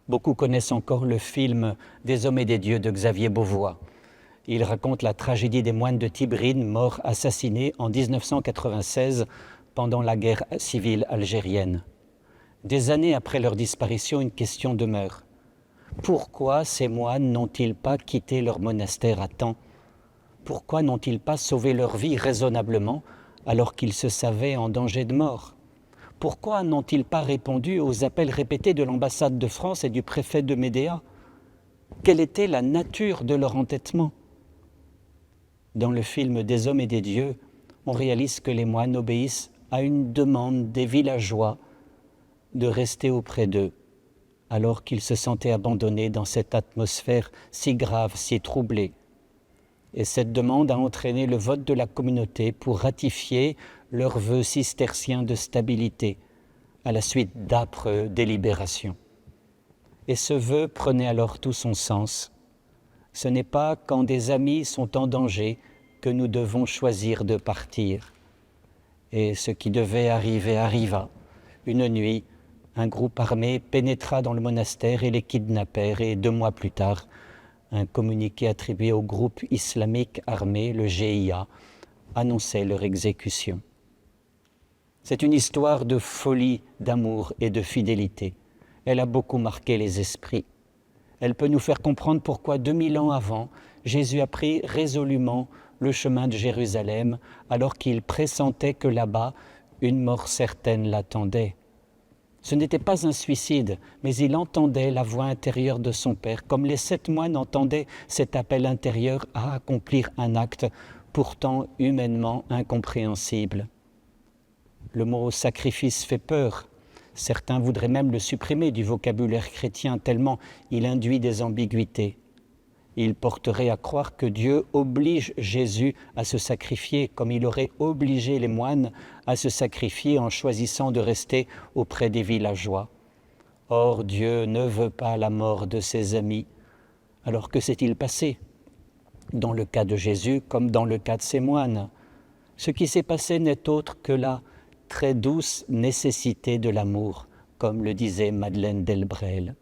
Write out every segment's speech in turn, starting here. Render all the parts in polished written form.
Beaucoup connaissent encore le film Des hommes et des dieux de Xavier Beauvois. Il raconte la tragédie des moines de Tibrine, morts assassinés en 1996 pendant la guerre civile algérienne. Des années après leur disparition, une question demeure. Pourquoi ces moines n'ont-ils pas quitté leur monastère à temps? Pourquoi n'ont-ils pas sauvé leur vie raisonnablement alors qu'ils se savaient en danger de mort? Pourquoi n'ont-ils pas répondu aux appels répétés de l'ambassade de France et du préfet de Médéa? Quelle était la nature de leur entêtement? Dans le film Des hommes et des dieux, on réalise que les moines obéissent à une demande des villageois de rester auprès d'eux, alors qu'ils se sentaient abandonnés dans cette atmosphère si grave, si troublée. Et cette demande a entraîné le vote de la communauté pour ratifier leurs vœux cisterciens de stabilité, à la suite d'âpres délibérations. Et ce vœu prenait alors tout son sens. Ce n'est pas quand des amis sont en danger que nous devons choisir de partir. Et ce qui devait arriver arriva. Une nuit, un groupe armé pénétra dans le monastère et les kidnappèrent, et 2 mois plus tard, un communiqué attribué au groupe islamique armé, le GIA, annonçait leur exécution. C'est une histoire de folie, d'amour et de fidélité. Elle a beaucoup marqué les esprits. Elle peut nous faire comprendre pourquoi 2000 ans avant, Jésus a pris résolument le chemin de Jérusalem alors qu'il pressentait que là-bas, une mort certaine l'attendait. Ce n'était pas un suicide, mais il entendait la voix intérieure de son Père, comme les 7 moines entendaient cet appel intérieur à accomplir un acte pourtant humainement incompréhensible. Le mot « sacrifice » fait peur. Certains voudraient même le supprimer du vocabulaire chrétien tellement il induit des ambiguïtés. Il porterait à croire que Dieu oblige Jésus à se sacrifier, comme il aurait obligé les moines à se sacrifier en choisissant de rester auprès des villageois. Or, Dieu ne veut pas la mort de ses amis. Alors que s'est-il passé? Dans le cas de Jésus, comme dans le cas de ses moines, ce qui s'est passé n'est autre que la très douce nécessité de l'amour, comme le disait Madeleine Delbrel.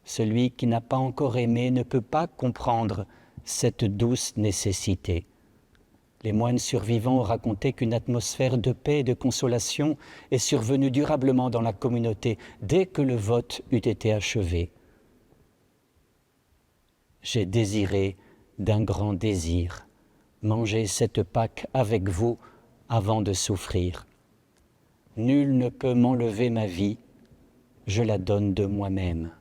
Celui qui n'a pas encore aimé ne peut pas comprendre cette douce nécessité. Les moines survivants ont raconté qu'une atmosphère de paix et de consolation est survenue durablement dans la communauté dès que le vote eut été achevé. J'ai désiré d'un grand désir manger cette Pâque avec vous avant de souffrir. Nul ne peut m'enlever ma vie, je la donne de moi-même.